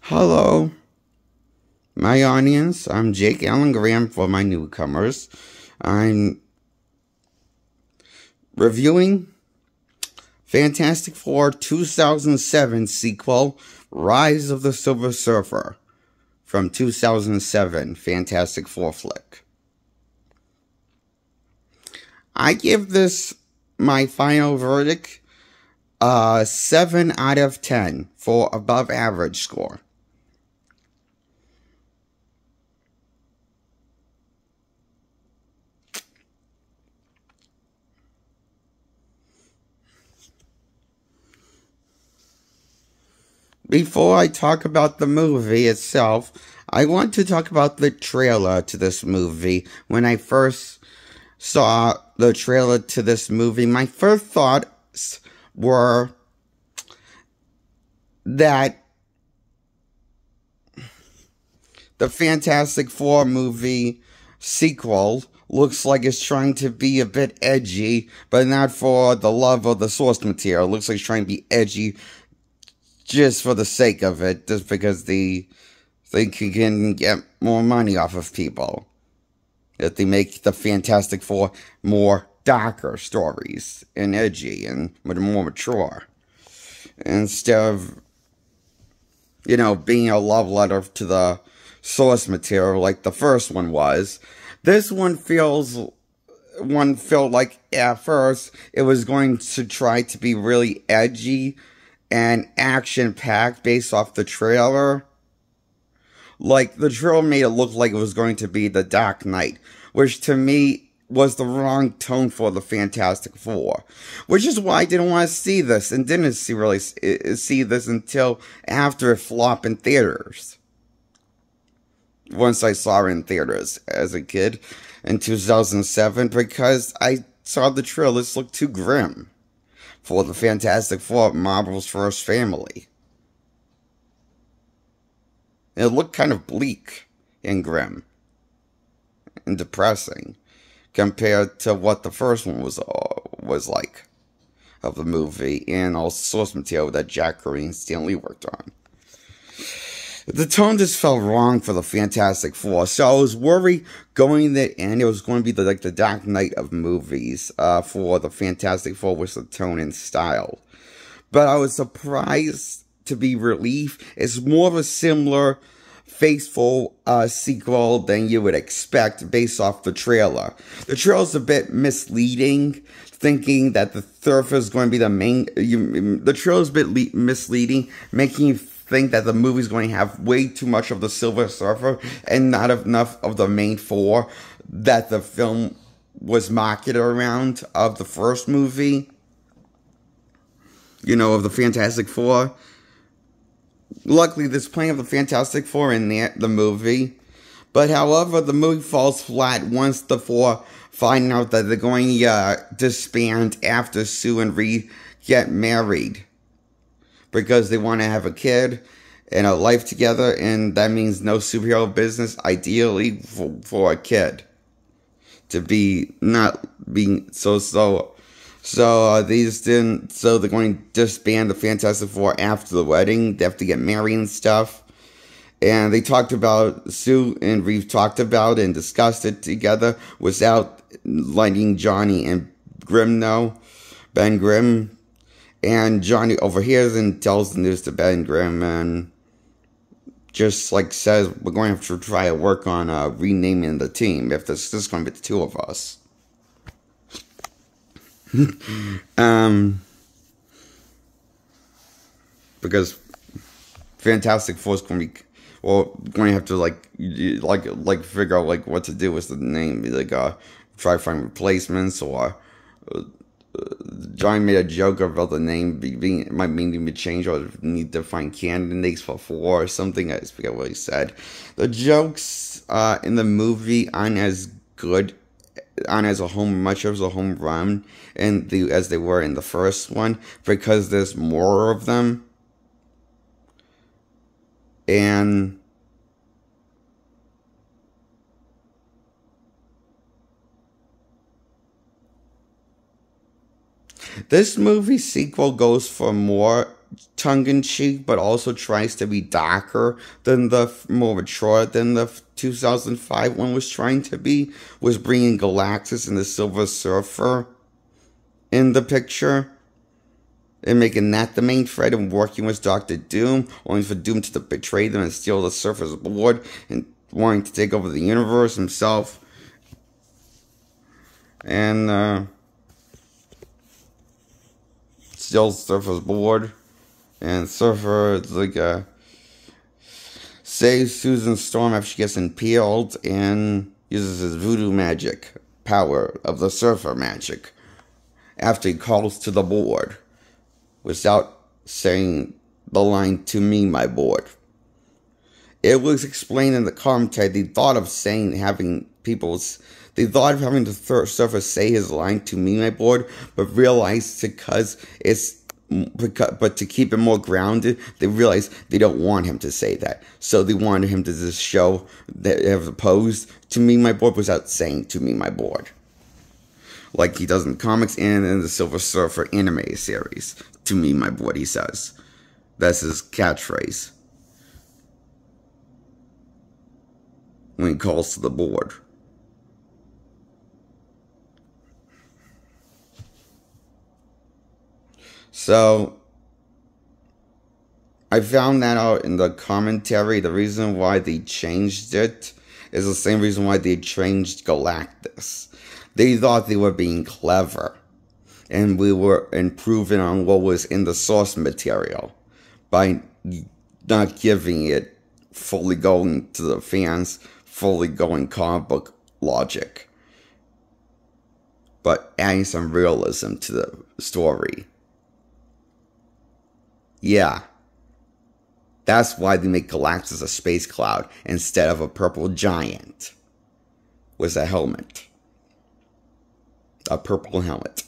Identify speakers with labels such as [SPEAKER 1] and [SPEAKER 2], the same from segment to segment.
[SPEAKER 1] Hello, my audience. I'm Jake Allen Graham for my newcomers. I'm reviewing Fantastic Four 2007 sequel, Rise of the Silver Surfer, from 2007 Fantastic Four flick. I give this my final verdict, 7 out of 10 for above average score. Before I talk about the movie itself, I want to talk about the trailer to this movie. When I first saw the trailer to this movie, my first thoughts were that the Fantastic Four movie sequel looks like it's trying to be a bit edgy, but not for the love of the source material. It looks like it's trying to be edgy just for the sake of it, just because they can get more money off of people. If they make the Fantastic Four more darker stories and edgy and more mature, instead of, being a love letter to the source material like the first one was. This one felt like at first it was going to try to be really edgy and action-packed based off the trailer. Like, the trailer made it look like it was going to be The Dark Knight, which to me was the wrong tone for the Fantastic Four. Which is why I didn't want to see this, and didn't see this until after it flopped in theaters. Once I saw it in theaters as a kid in 2007, because I saw the trailer, this looked too grim for the Fantastic Four, Marvel's first family. It looked kind of bleak and grim and depressing compared to what the first one was like of the movie, and all source material that Jack Kirby and Stan Lee worked on. The tone just felt wrong for the Fantastic Four, so I was worried going in it was going to be the Dark Knight of movies for the Fantastic Four with the tone and style. But I was surprised to be relieved. It's more of a similar, faithful sequel than you would expect based off the trailer. The trailer's a bit misleading, thinking that the Surfer is going to be the main. The trailer's a bit misleading, making you think that the movie's going to have way too much of the Silver Surfer and not enough of the main four that the film was marketed around of the first movie. Of the Fantastic Four. Luckily, there's plenty of the Fantastic Four in the movie. But however, the movie falls flat once the four find out that they're going to disband after Sue and Reed get married. Because they want to have a kid and a life together, and that means no superhero business, ideally for a kid to be not being so they're going to disband the Fantastic Four after the wedding. They have to get married and stuff. And they talked about, Sue and Reeve talked about and discussed it together without letting Johnny and Grimm know, Ben Grimm. And Johnny overhears and tells the news to Ben Grimm, and just says, we're going to have to try to work on renaming the team if this is going to be the two of us. Because Fantastic Four is going to be, going to have to figure out what to do with the name, try to find replacements, or Johnny made a joke about the name might need to be changed, or need to find candidates for four or something. I forget what he said. The jokes in the movie aren't as good, aren't as much as a home run as they were in the first one, because there's more of them. And this movie sequel goes for more tongue-in-cheek, but also tries to be darker than more mature than the 2005 one was trying to be, was bringing Galactus and the Silver Surfer in the picture and making that the main threat and working with Doctor Doom, only for Doom to betray them and steal the Surfer's board and wanting to take over the universe himself. And steal Surfer's board. And Surfer saves Susan Storm after she gets impaled and uses his voodoo magic power of the Surfer magic after he calls to the board without saying the line, "To me, my board." It was explained in the commentary they thought of having the Surfer say his line, "To me, my board," but realized but to keep it more grounded, they realized they don't want him to say that. So they wanted him to just show that, as opposed to "me, my board," without saying "to me, my board." Like he does in the comics and in the Silver Surfer anime series. "To me, my board," he says. That's his catchphrase when he calls to the board. So, I found that out in the commentary. The reason why they changed it is the same reason why they changed Galactus. They thought they were being clever, and we were improving on what was in the source material by not giving it fully going to the fans, fully going comic book logic, but adding some realism to the story. Yeah, that's why they make Galactus a space cloud instead of a purple giant with a helmet. A purple helmet.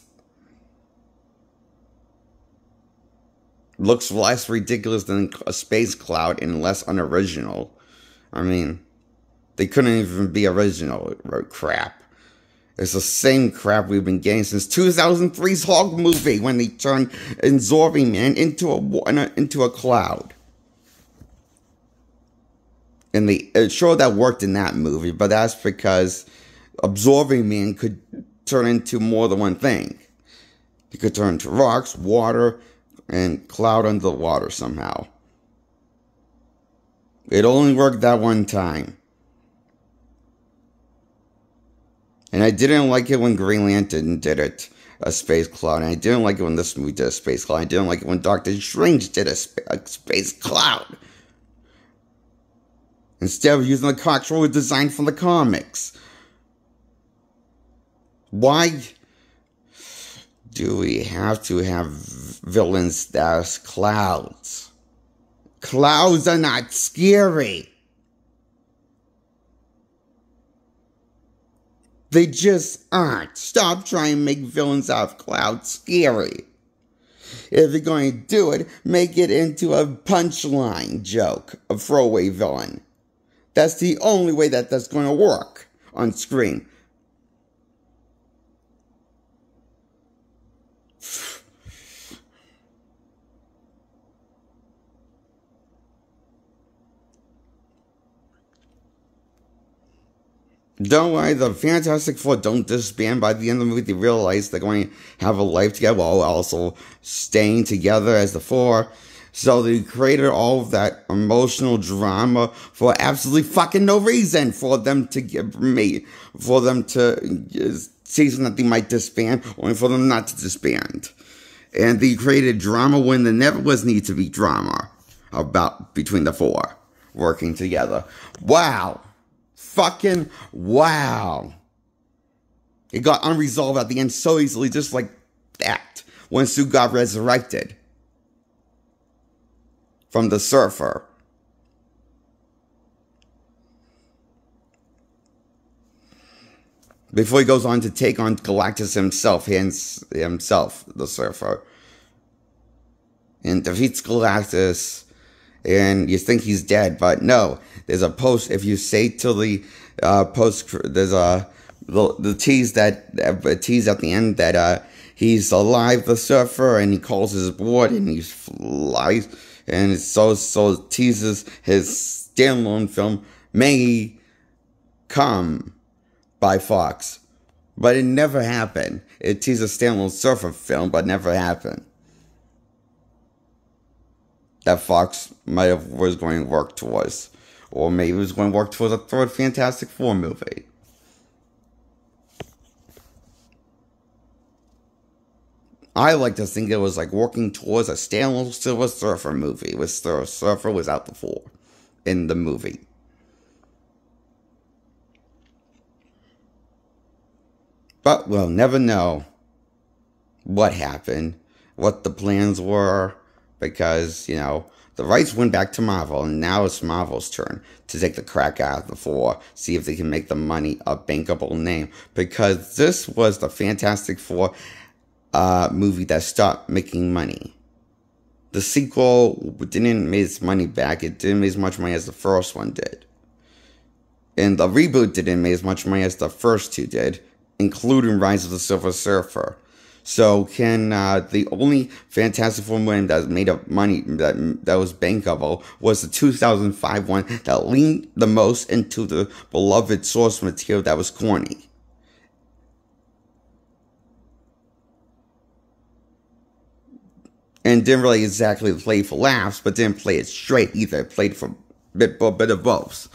[SPEAKER 1] Looks less ridiculous than a space cloud and less unoriginal. I mean, they couldn't even be original crap. It's the same crap we've been getting since 2003's Hulk movie when they turned Absorbing Man into a cloud. And sure that worked in that movie, but that's because Absorbing Man could turn into more than one thing. He could turn into rocks, water, and cloud under the water somehow. It only worked that one time. And I didn't like it when Green Lantern did it, a space cloud. And I didn't like it when this movie did a space cloud. I didn't like it when Doctor Strange did a space cloud. Instead of using the controller designed from the comics. Why do we have to have villains that are clouds? Clouds are not scary. They just aren't. Stop trying to make villains out of clouds scary. If you're going to do it, make it into a punchline joke, a throwaway villain. That's the only way that's going to work on screen. Don't worry, the Fantastic Four don't disband. By the end of the movie, they realize they're going to have a life together while also staying together as the Four. So they created all of that emotional drama for absolutely fucking no reason for them to season that they might disband, only for them not to disband. And they created drama when there never was need to be drama between the Four working together. Wow. Fucking wow. It got unresolved at the end so easily, just like that, when Sue got resurrected from the Surfer. Before he goes on to take on Galactus himself, the Surfer, and defeats Galactus. And you think he's dead, but no. There's a post. If you say to the post, there's the tease at the end that he's alive, the surfer, and he calls his board and he flies, and it so teases his standalone film may come by Fox. But it never happened. It teased a standalone surfer film, but never happened. That Fox was going to work towards. Or maybe it was going to work towards a third Fantastic Four movie. I like to think it was like working towards a standalone Silver Surfer movie with Silver Surfer without the four in the movie. But we'll never know what happened, what the plans were, because, you know, the rights went back to Marvel, and now it's Marvel's turn to take the crack out of the four, see if they can make the money a bankable name, because this was the Fantastic Four movie that stopped making money. The sequel didn't make its money back. It didn't make as much money as the first one did. And the reboot didn't make as much money as the first two did, including Rise of the Silver Surfer. So can the only Fantastic Four movie that made up money that was bankable was the 2005 one that leaned the most into the beloved source material that was corny. And didn't really exactly play for laughs, but didn't play it straight either. It played for a bit of both.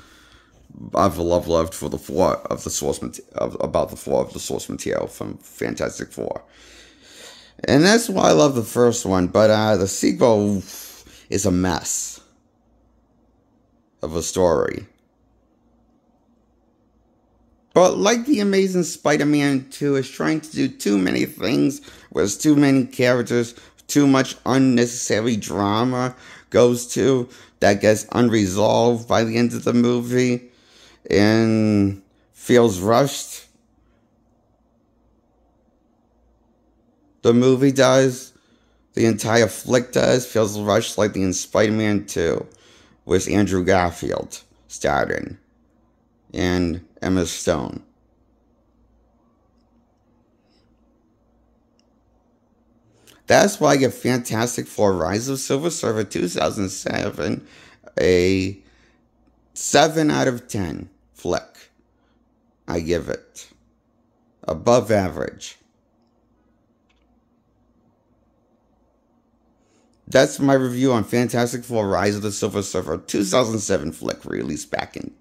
[SPEAKER 1] I've loved for the four of the source about the four of the source material from Fantastic Four. And that's why I love the first one, but the sequel is a mess of a story. But like The Amazing Spider-Man 2 is trying to do too many things with too many characters, too much unnecessary drama goes to that gets unresolved by the end of the movie and feels rushed. The movie does. The entire flick does. Feels rushed like the Spider-Man 2 with Andrew Garfield starring and Emma Stone. That's why I give Fantastic Four Rise of Silver Surfer 2007 a 7 out of 10 flick. I give it. Above average. That's my review on Fantastic Four Rise of the Silver Surfer 2007 flick, released back in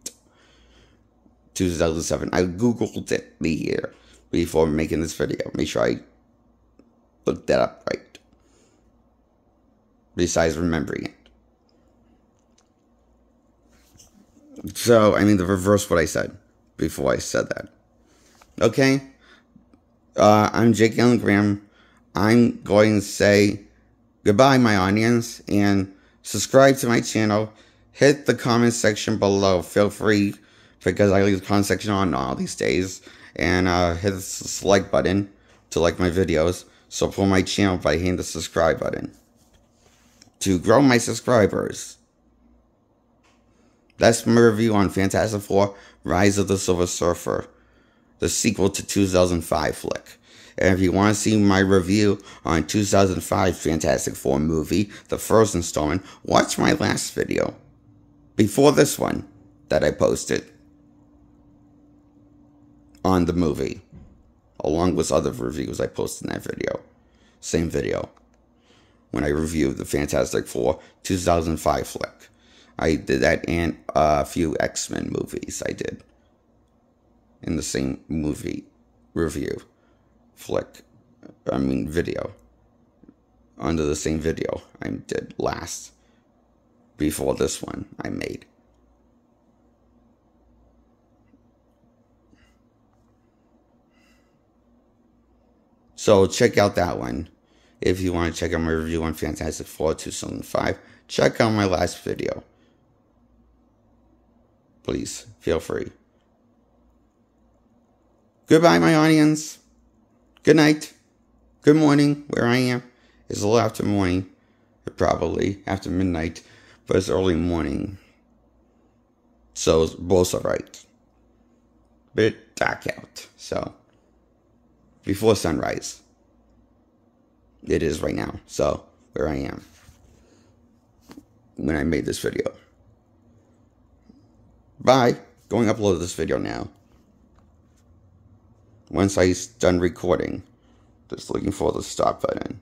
[SPEAKER 1] 2007. I googled it the year before making this video. Make sure I looked that up right. Besides remembering it. So, I mean, the reverse what I said before I said that. Okay? I'm Jake Allen Graham. I'm going to say goodbye, my audience, and subscribe to my channel. Hit the comment section below. Feel free, because I leave the comment section on all these days. And hit the like button to like my videos. Support my channel by hitting the subscribe button to grow my subscribers. That's my review on Fantastic Four Rise of the Silver Surfer, the sequel to 2005 flick. And if you want to see my review on 2005 Fantastic Four movie, the first installment, watch my last video before this one that I posted on the movie, along with other reviews I posted in that video. Same video. When I reviewed the Fantastic Four 2005 flick. I did that and a few X-Men movies I did in the same movie review video. Under the same video I did last before this one I made. So check out that one. If you want to check out my review on Fantastic Four 2005, check out my last video. Please, feel free. Goodbye, my audience. Good night. Good morning, where I am. It's a little after morning. Probably after midnight, but it's early morning. So it's both alright. Bit dark out, so before sunrise. it is right now. So, where I am when I made this video. Bye. Going to upload this video now. Once I'm done recording, just looking for the stop button.